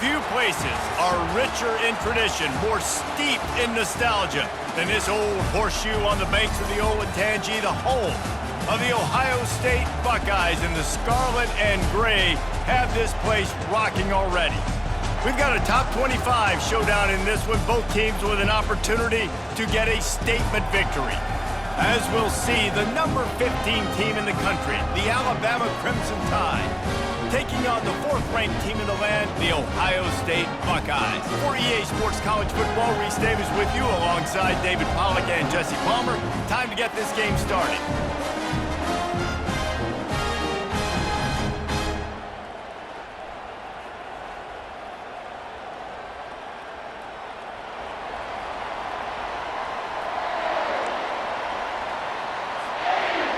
Few places are richer in tradition, more steeped in nostalgia than this old horseshoe on the banks of the Olentangy, the home of the Ohio State Buckeyes, and the scarlet and gray have this place rocking already. We've got a top 25 showdown in this one, both teams with an opportunity to get a statement victory. As we'll see, the number 15 team in the country, the Alabama Crimson Tide, taking on the fourth-ranked team in the land, the Ohio State Buckeyes. For EA Sports College Football, Reese Davis with you alongside David Pollack and Jesse Palmer. Time to get this game started.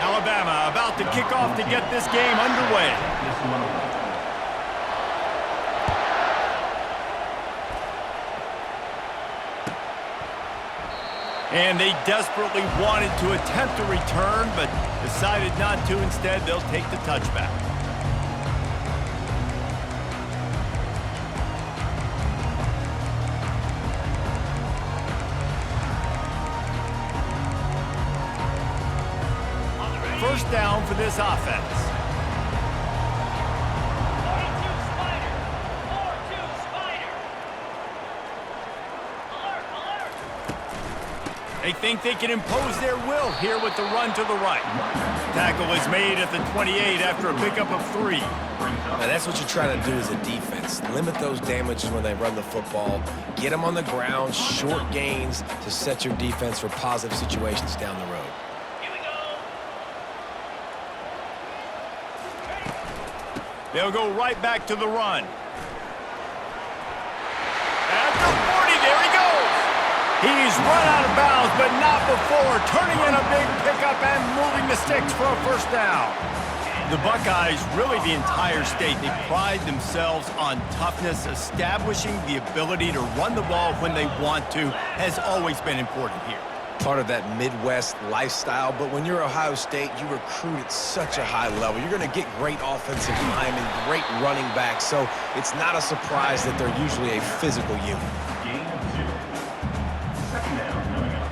Alabama about to kick off to get this game underway. And they desperately wanted to attempt a return, but decided not to. Instead, they'll take the touchback. First down for this offense. They think they can impose their will here with the run to the right. Tackle is made at the 28 after a pickup of 3. Now that's what you're trying to do as a defense. Limit those damages when they run the football. Get them on the ground, short gains to set your defense for positive situations down the road. They'll go right back to the run. At the 40, there he goes. He's run out of bounds, but not before turning in a big pickup and moving the sticks for a first down. The Buckeyes, really the entire state, they pride themselves on toughness. Establishing the ability to run the ball when they want to has always been important here. Part of that Midwest lifestyle, but when you're Ohio State, you recruit at such a high level. You're going to get great offensive linemen, great running backs, so it's not a surprise that they're usually a physical unit. Gain of 2. Second down coming up.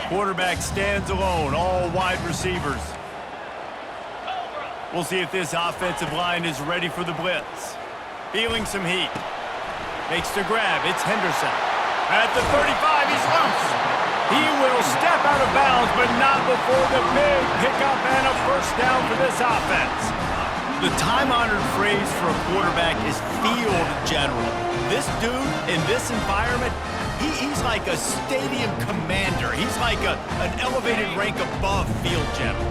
Quarterback stands alone, all wide receivers. We'll see if this offensive line is ready for the blitz. Feeling some heat. Makes the grab. It's Henderson. At the 35, he's loose. He will step out of bounds, but not before the big pickup and a first down for this offense. The time-honored phrase for a quarterback is field general. This dude in this environment, he's like a stadium commander. He's like an elevated rank above field general.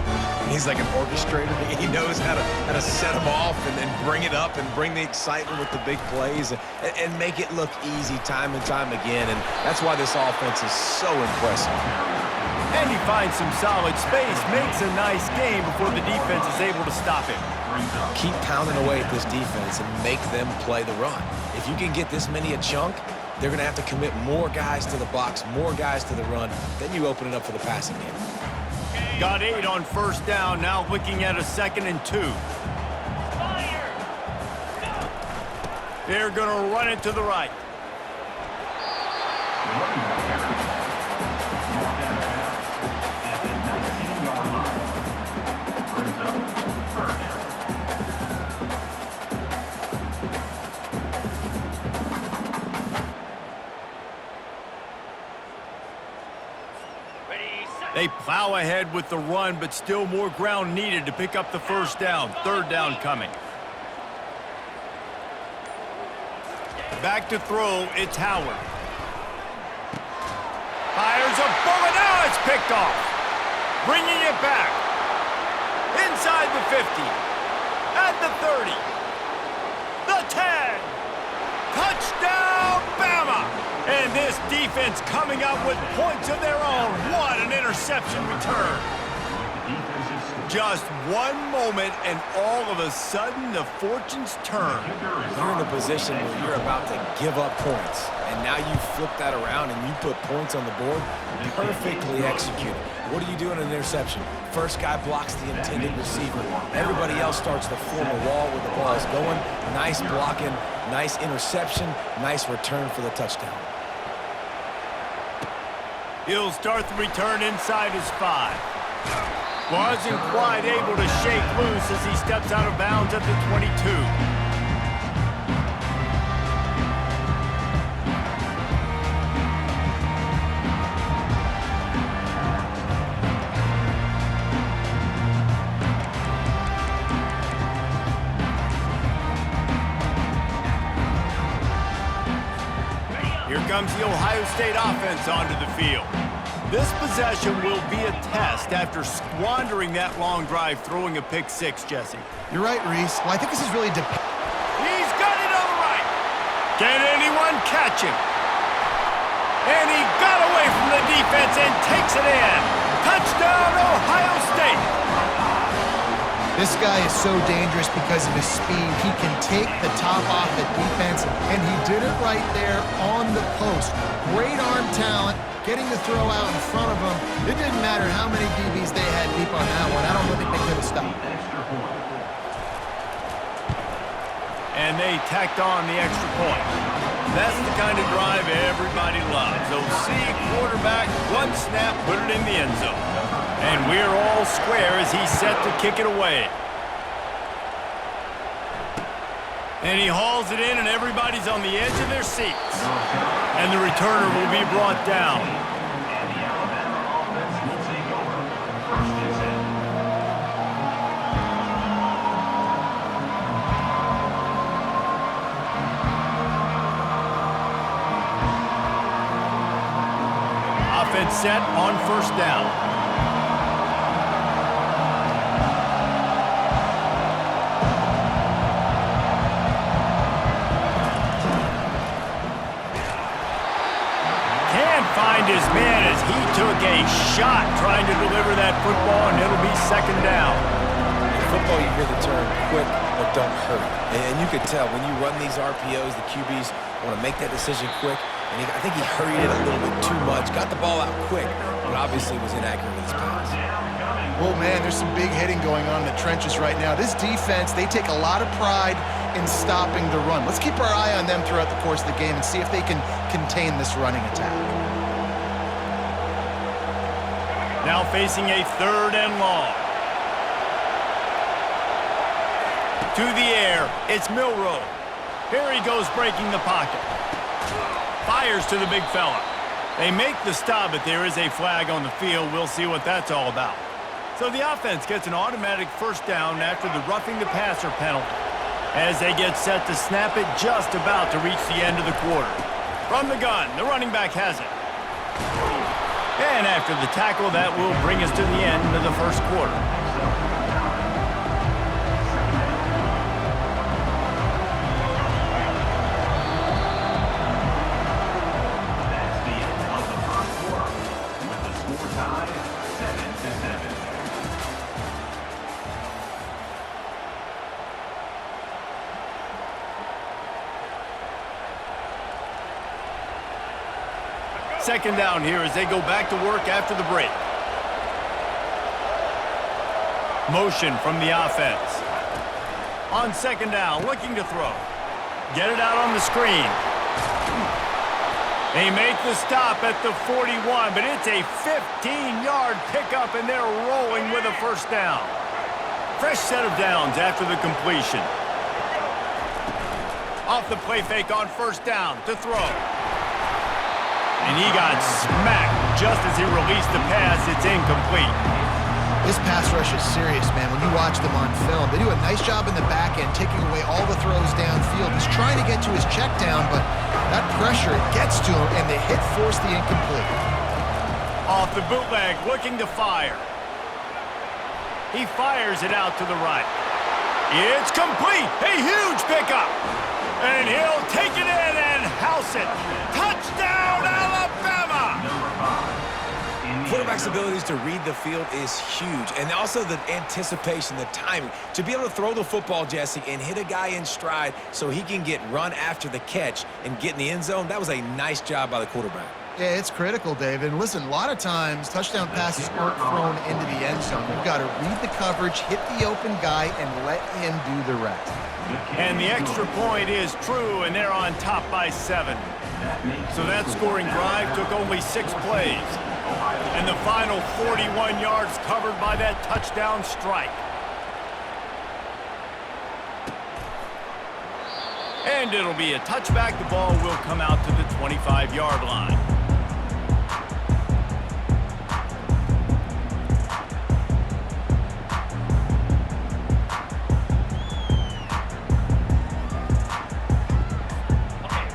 He's like an orchestrator. He knows how to set them off and then bring it up and bring the excitement with the big plays and make it look easy time and time again. And that's why this offense is so impressive. And he finds some solid space, makes a nice game before the defense is able to stop him. Keep pounding away at this defense and make them play the run. If you can get this many a chunk, they're going to have to commit more guys to the box, more guys to the run. Then you open it up for the passing game. Got 8 on first down, now looking at a 2nd and 2. They're going to run it to the right. They plow ahead with the run, but still more ground needed to pick up the first down. 3rd down coming. Back to throw, it's Howard. Fires a bullet, now it's picked off. Bringing it back. Inside the 50. At the 30. The 10. Touchdown, Bama! And this defense coming up with points of their own. What an interception return. Just one moment, and all of a sudden, the fortunes turn. You're in a position where you're about to give up points, and now you flip that around and you put points on the board. Perfectly executed. What do you do in an interception? First guy blocks the intended receiver. Everybody else starts to form a wall where the ball is going. Nice blocking, nice interception, nice return for the touchdown. He'll start the return inside his 5. Wasn't quite able to shake loose as he steps out of bounds at the 22. Here comes the Ohio State offense onto the field. This possession will be a test after squandering that long drive, throwing a pick 6, Jesse. You're right, Reese. Well, I think this is really He's got it on the right. Can anyone catch him? And he got away from the defense and takes it in. Touchdown, Ohio State. This guy is so dangerous because of his speed. He can take the top off the defense, and he did it right there on the post. Great arm talent, getting the throw out in front of him. It didn't matter how many DBs they had deep on that one. I don't think they could have stopped. And they tacked on the extra point. That's the kind of drive everybody loves. OC quarterback, one snap, put it in the end zone. And we're all square as he's set to kick it away. And he hauls it in, and everybody's on the edge of their seats. And the returner will be brought down. Offense set on first down. Find his man as he took a shot trying to deliver that football, and it'll be second down. In football, you hear the term quick but don't hurry. And you could tell when you run these RPOs, the QBs want to make that decision quick. And I think he hurried it a little bit too much. Got the ball out quick, but obviously was inaccurate with his pass. Oh, man, there's some big hitting going on in the trenches right now. This defense, they take a lot of pride in stopping the run. Let's keep our eye on them throughout the course of the game and see if they can contain this running attack. Now facing a 3rd and long. To the air, it's Milroe. Here he goes breaking the pocket. Fires to the big fella. They make the stop, but there is a flag on the field. We'll see what that's all about. So the offense gets an automatic first down after the roughing the passer penalty, as they get set to snap it just about to reach the end of the quarter. From the gun, the running back has it. And after the tackle, that will bring us to the end of the first quarter. That's the end of the first quarter, with the score tied 7-7. Second down here as they go back to work after the break. Motion from the offense. On second down, looking to throw. Get it out on the screen. They make the stop at the 41, but it's a 15-yard pickup, and they're rolling with a first down. Fresh set of downs after the completion. Off the play fake on first down to throw. And he got smacked just as he released the pass. It's incomplete. This pass rush is serious, man. When you watch them on film, they do a nice job in the back end, taking away all the throws downfield. He's trying to get to his check down, but that pressure gets to him, and the hit forced the incomplete. Off the bootleg, looking to fire. He fires it out to the right. It's complete. A huge pickup. And he'll take it in and house it. Touchdown, Alabama! quarterback's abilities to read the field is huge, and also the anticipation, the timing. To be able to throw the football, Jesse, and hit a guy in stride so he can get run after the catch and get in the end zone, that was a nice job by the quarterback. Yeah, it's critical, David. And listen, a lot of times touchdown passes aren't thrown into the end zone. You've got to read the coverage, hit the open guy, and let him do the rest. And the extra point is true, and they're on top by 7. So that scoring drive took only 6 plays. And the final 41 yards covered by that touchdown strike. And it'll be a touchback. The ball will come out to the 25-yard line.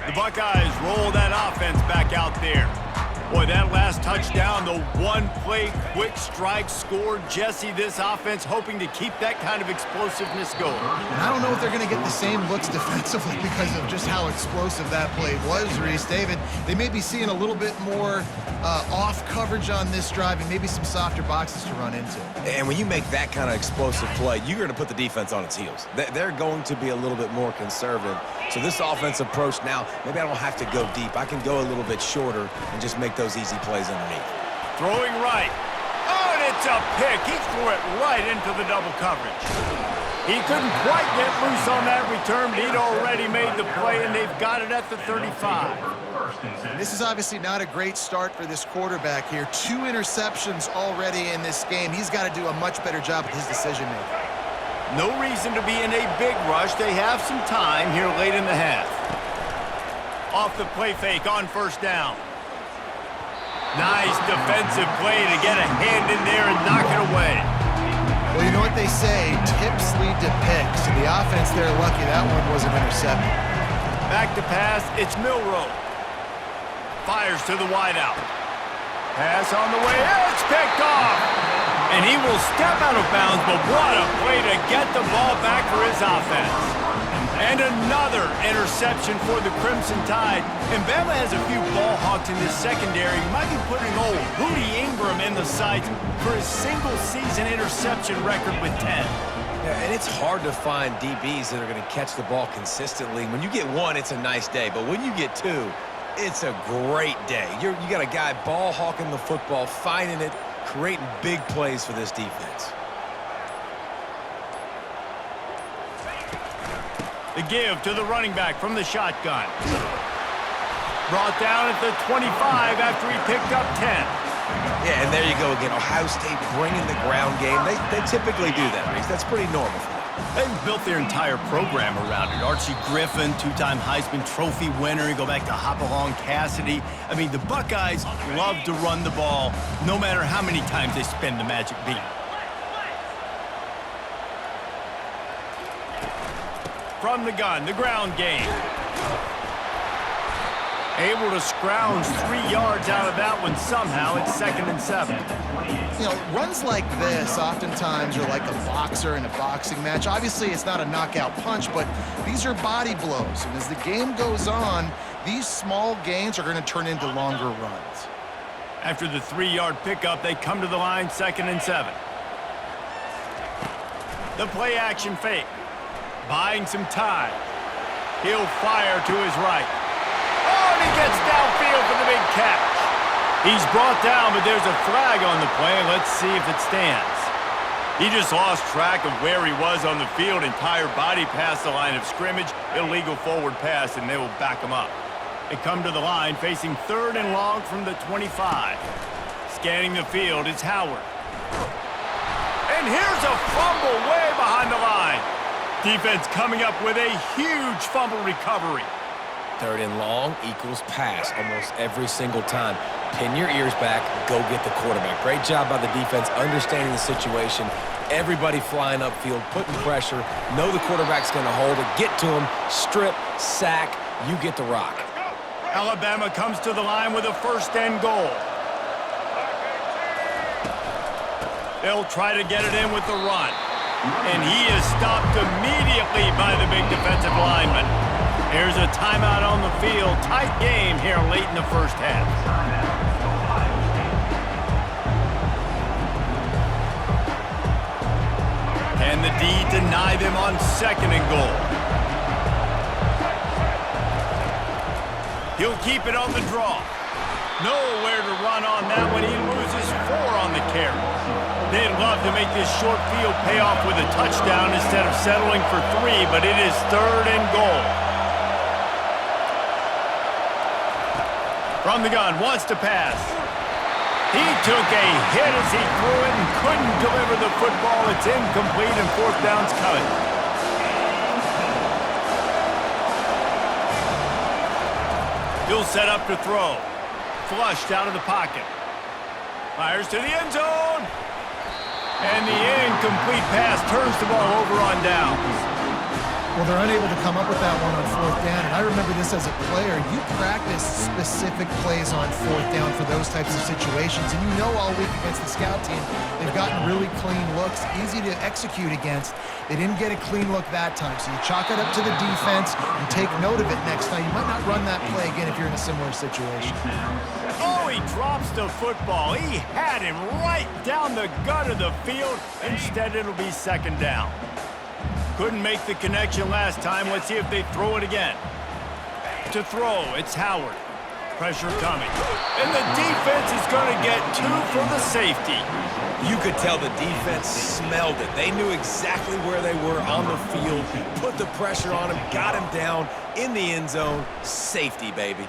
The Buckeyes roll that offense back out there. Boy, that last touchdown, the one-play quick strike scored. Jesse, this offense hoping to keep that kind of explosiveness going. And I don't know if they're going to get the same looks defensively because of just how explosive that play was, Reese. David, they may be seeing a little bit more off coverage on this drive and maybe some softer boxes to run into. And when you make that kind of explosive play, you're going to put the defense on its heels. They're going to be a little bit more conservative. So this offense approach now, maybe I don't have to go deep. I can go a little bit shorter and just make those easy plays underneath. Throwing right. Oh, and it's a pick. He threw it right into the double coverage. He couldn't quite get loose on that return, but he'd already made the play, and they've got it at the 35. This is obviously not a great start for this quarterback here. 2 interceptions already in this game. He's got to do a much better job with his decision-making. No reason to be in a big rush. They have some time here late in the half. Off the play fake on first down. Nice defensive play to get a hand in there and knock it away. Well, you know what they say, tips lead to picks. And the offense there, lucky that one wasn't intercepted. Back to pass, it's Milroe. Fires to the wideout. Pass on the way, it's picked off. And he will step out of bounds, but what a play to get the ball back for his offense. And another interception for the Crimson Tide. And Bama has a few ball hawks in this secondary. You might be putting old Hootie Ingram in the sights for his single-season interception record with 10. Yeah, and it's hard to find DBs that are going to catch the ball consistently. When you get 1, it's a nice day. But when you get 2, it's a great day. You got a guy ball hawking the football, finding it, creating big plays for this defense. The give to the running back from the shotgun. Brought down at the 25 after he picked up 10. Yeah, and there you go again. Ohio State bringing the ground game. They typically do that, Reese. That's pretty normal for them. They've built their entire program around it. Archie Griffin, 2-time Heisman Trophy winner. You go back to Hopalong Cassidy. I mean, the Buckeyes love to run the ball, no matter how many times they spin the magic beat. From the gun, the ground game. Able to scrounge 3 yards out of that one somehow. It's 2nd and 7. You know, runs like this oftentimes are like a boxer in a boxing match. Obviously, it's not a knockout punch, but these are body blows. And as the game goes on, these small gains are going to turn into longer runs. After the 3-yard pickup, they come to the line, 2nd and 7. The play action fake. Buying some time. He'll fire to his right. Oh, and he gets downfield for the big catch. He's brought down, but there's a flag on the play. Let's see if it stands. He just lost track of where he was on the field. Entire body past the line of scrimmage. Illegal forward pass, and they will back him up. They come to the line, facing 3rd and long from the 25. Scanning the field, it's Howard. And here's a fumble way behind the line. Defense coming up with a huge fumble recovery. 3rd and long equals pass almost every single time. Pin your ears back, go get the quarterback. Great job by the defense, understanding the situation. Everybody flying upfield, putting pressure. Know the quarterback's going to hold it. Get to him, strip, sack, you get the rock. Alabama comes to the line with a 1st and goal. They'll try to get it in with the run. And he is stopped immediately by the big defensive lineman. Here's a timeout on the field. Tight game here late in the first half. keep it on the draw. Nowhere to run on that one. He loses 4 on the carry. They'd love to make this short field pay off with a touchdown instead of settling for 3, but it is 3rd and goal. From the gun, wants to pass. He took a hit as he threw it and couldn't deliver the football. It's incomplete and 4th down's coming. He'll set up to throw. Flushed out of the pocket. Fires to the end zone. And the incomplete pass turns the ball over on downs. Well, they're unable to come up with that one on 4th down, and I remember this as a player. You practice specific plays on 4th down for those types of situations, and you know all week against the scout team, they've gotten really clean looks, easy to execute against. They didn't get a clean look that time, so you chalk it up to the defense and take note of it next time. You might not run that play again if you're in a similar situation. Oh, he drops the football. He had him right down the gut of the field. Instead, it'll be 2nd down. Couldn't make the connection last time. Let's see if they throw it again. To throw, it's Howard. Pressure coming. And the defense is going to get 2 for the safety. You could tell the defense smelled it. They knew exactly where they were on the field, put the pressure on him, got him down in the end zone. Safety, baby.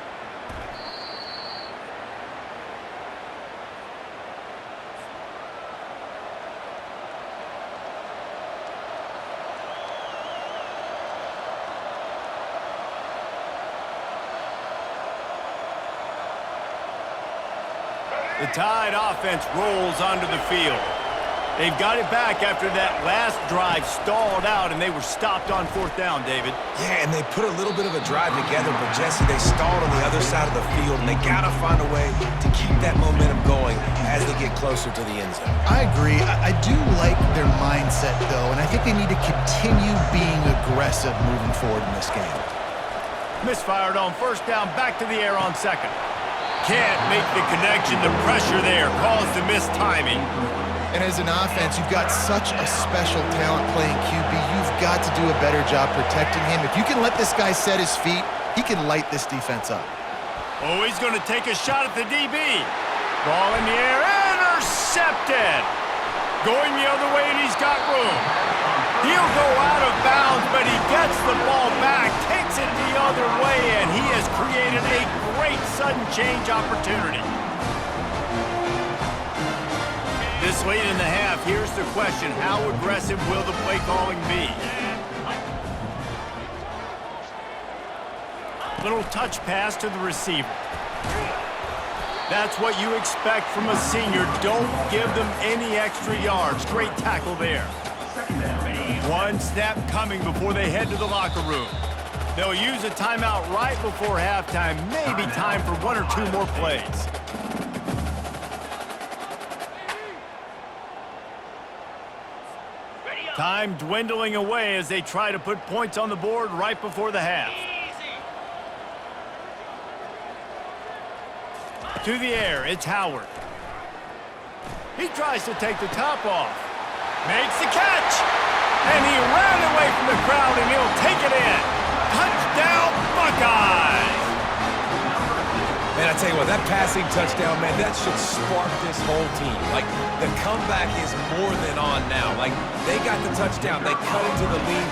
The Tide offense rolls onto the field. They've got it back after that last drive stalled out, and they were stopped on 4th down, David. Yeah, and they put a little bit of a drive together, but Jesse, they stalled on the other side of the field, and they got to find a way to keep that momentum going as they get closer to the end zone. I agree. I do like their mindset, though, and I think they need to continue being aggressive moving forward in this game. Misfired on 1st down, back to the air on 2nd. Can't make the connection. The pressure there caused the missed timing. And as an offense, you've got such a special talent playing QB. You've got to do a better job protecting him. If you can let this guy set his feet, he can light this defense up. Oh, he's going to take a shot at the DB. Ball in the air, intercepted. Going the other way, and he's got room. He'll go out of bounds, but he gets the ball back, takes it the other way, and he has created a great sudden change opportunity. This late in the half, here's the question. How aggressive will the play calling be? Little touch pass to the receiver. That's what you expect from a senior. Don't give them any extra yards. Great tackle there. 1 snap coming before they head to the locker room. They'll use a timeout right before halftime. Maybe time for 1 or 2 more plays. Time dwindling away as they try to put points on the board right before the half. To the air, it's Howard. He tries to take the top off. Makes the catch. And he ran away from the crowd, and he'll take it in. Touchdown, Buckeyes! Man, I tell you what, that passing touchdown, man, that should spark this whole team. Like, the comeback is more than on now. Like, they got the touchdown. They cut into the lead.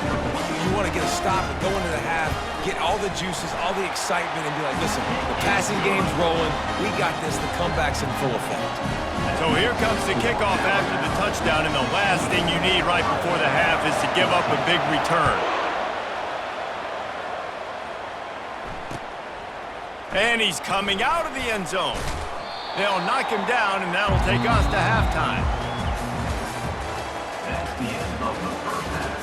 You want to get a stop and go into the half, get all the juices, all the excitement, and be like, listen, the passing game's rolling. We got this. The comeback's in full effect. So here comes the kickoff after the touchdown, and the last thing you need right before the half is to give up a big return. And he's coming out of the end zone. They'll knock him down, and that'll take us to halftime. That's the end of the first half.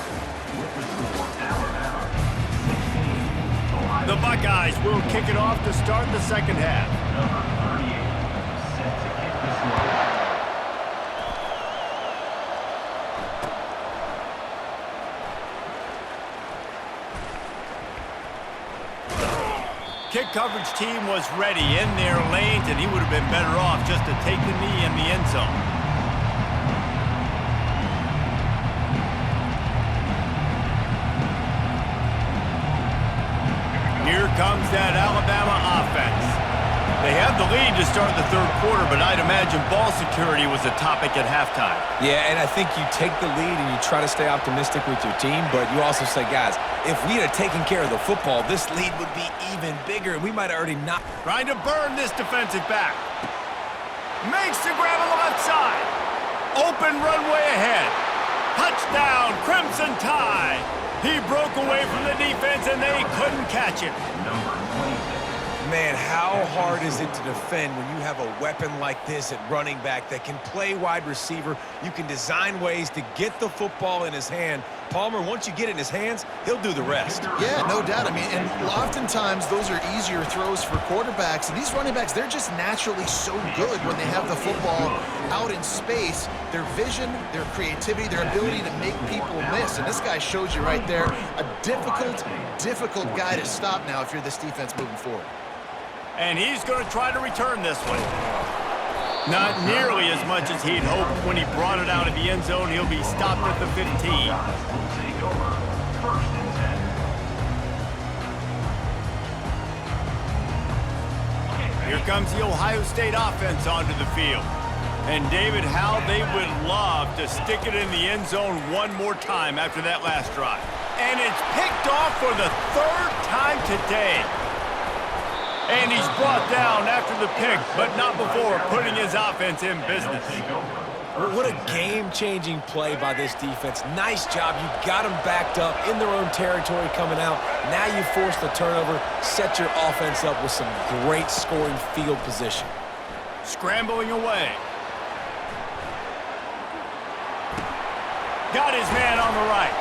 With the score Alabama 16, Ohio The Buckeyes will kick it off to start the second half. number 38 set to kick this one. Kick coverage team was ready in their lanes, and he would have been better off just to take the knee in the end zone. Here comes that Alabama offense. They have the lead to start the third quarter, but I'd imagine ball security was a topic at halftime. Yeah, and I think you take the lead and you try to stay optimistic with your team, but you also say, guys, if we had taken care of the football, this lead would be even bigger, and we might have already not. Trying to burn this defensive back. Makes the grab on the left side. Open runway ahead. Touchdown, Crimson Tide. He broke away from the defense, and they couldn't catch him. Number 26. Man, how hard is it to defend when you have a weapon like this at running back that can play wide receiver? You can design ways to get the football in his hand. Palmer, once you get it in his hands, he'll do the rest. Yeah, no doubt. I mean, and oftentimes those are easier throws for quarterbacks. And these running backs, they're just naturally so good when they have the football out in space. Their vision, their creativity, their ability to make people miss. And this guy shows you right there a difficult guy to stop now if you're this defense moving forward. And he's going to try to return this one. Not nearly as much as he'd hoped when he brought it out of the end zone. He'll be stopped at the 15. Will take over. First and 10. Here comes the Ohio State offense onto the field. And David, how they would love to stick it in the end zone one more time after that last drive. And it's picked off for the third time today. And he's brought down after the pick, but not before putting his offense in business. What a game-changing play by this defense. Nice job. You got them backed up in their own territory coming out. Now you force the turnover, set your offense up with some great scoring field position. Scrambling away. Got his man on the right.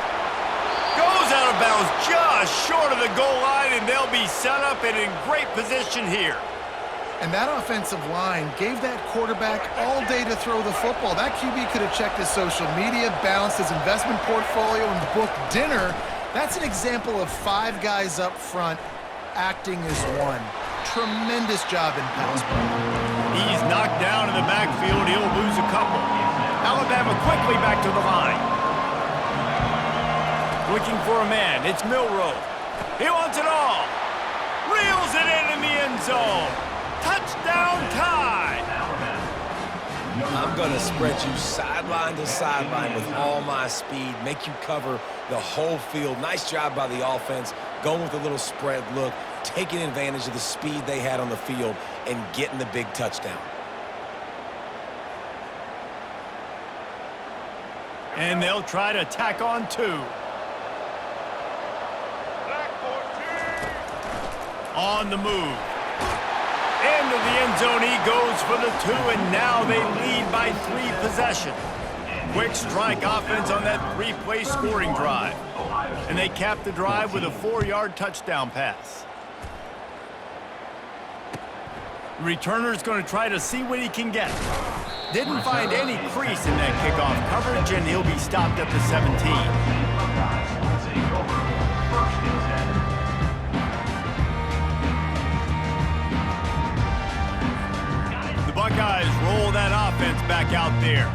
Goes out of bounds just short of the goal line, and they'll be set up and in great position here. And that offensive line gave that quarterback all day to throw the football. That QB could have checked his social media, balanced his investment portfolio, and booked dinner. That's an example of 5 guys up front acting as one. Tremendous job in pass play. He's knocked down in the backfield. He'll lose a couple. Alabama quickly back to the line. Looking for a man. It's Milroe. He wants it all. Reels it in the end zone. Touchdown Tide. I'm going to spread you sideline to sideline with all my speed, make you cover the whole field. Nice job by the offense, going with a little spread look, taking advantage of the speed they had on the field and getting the big touchdown. And they'll try to tack on 2. On the move. Into the end zone he goes for the 2, and now they lead by 3 possessions. Quick strike offense on that 3-play scoring drive. And they cap the drive with a 4-yard touchdown pass. The returner's going to try to see what he can get. Didn't find any crease in that kickoff coverage, and he'll be stopped at the 17. Buckeyes roll that offense back out there.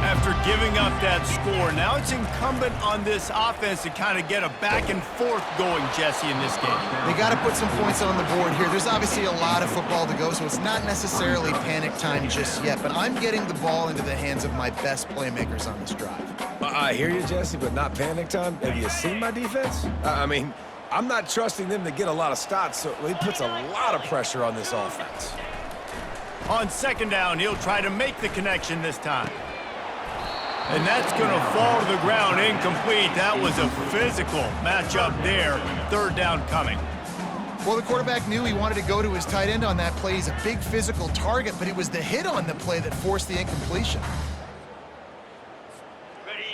After giving up that score, now it's incumbent on this offense to kind of get a back and forth going, Jesse, in this game. They got to put some points on the board here. There's obviously a lot of football to go, so it's not necessarily panic time just yet, but I'm getting the ball into the hands of my best playmakers on this drive. I hear you, Jesse, but not panic time. Have you seen my defense? I mean, I'm not trusting them to get a lot of stops, so he puts a lot of pressure on this offense. On second down, he'll try to make the connection this time. And that's going to fall to the ground incomplete. That was a physical matchup there. Third down coming. Well, the quarterback knew he wanted to go to his tight end on that play. He's a big physical target, but it was the hit on the play that forced the incompletion.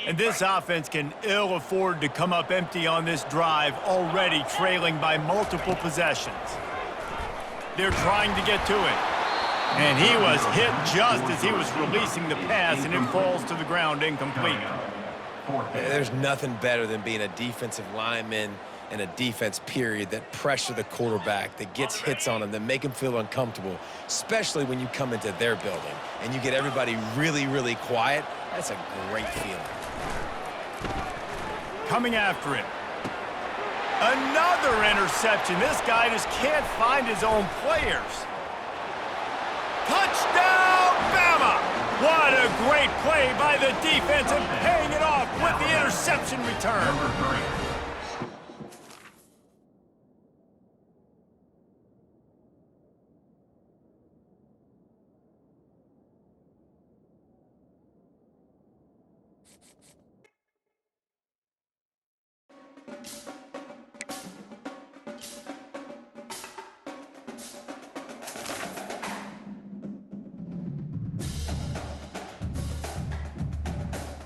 And this offense can ill afford to come up empty on this drive, already trailing by multiple possessions. They're trying to get to it. And he was hit just as he was releasing the pass, and it falls to the ground incomplete. There's nothing better than being a defensive lineman and a defense period that pressure the quarterback, that gets hits on him, that make him feel uncomfortable, especially when you come into their building and you get everybody really, really quiet. That's a great feeling. Coming after it. Another interception. This guy just can't find his own players. Touchdown, Bama! What a great play by the defense and paying it off with the interception return. Number 3.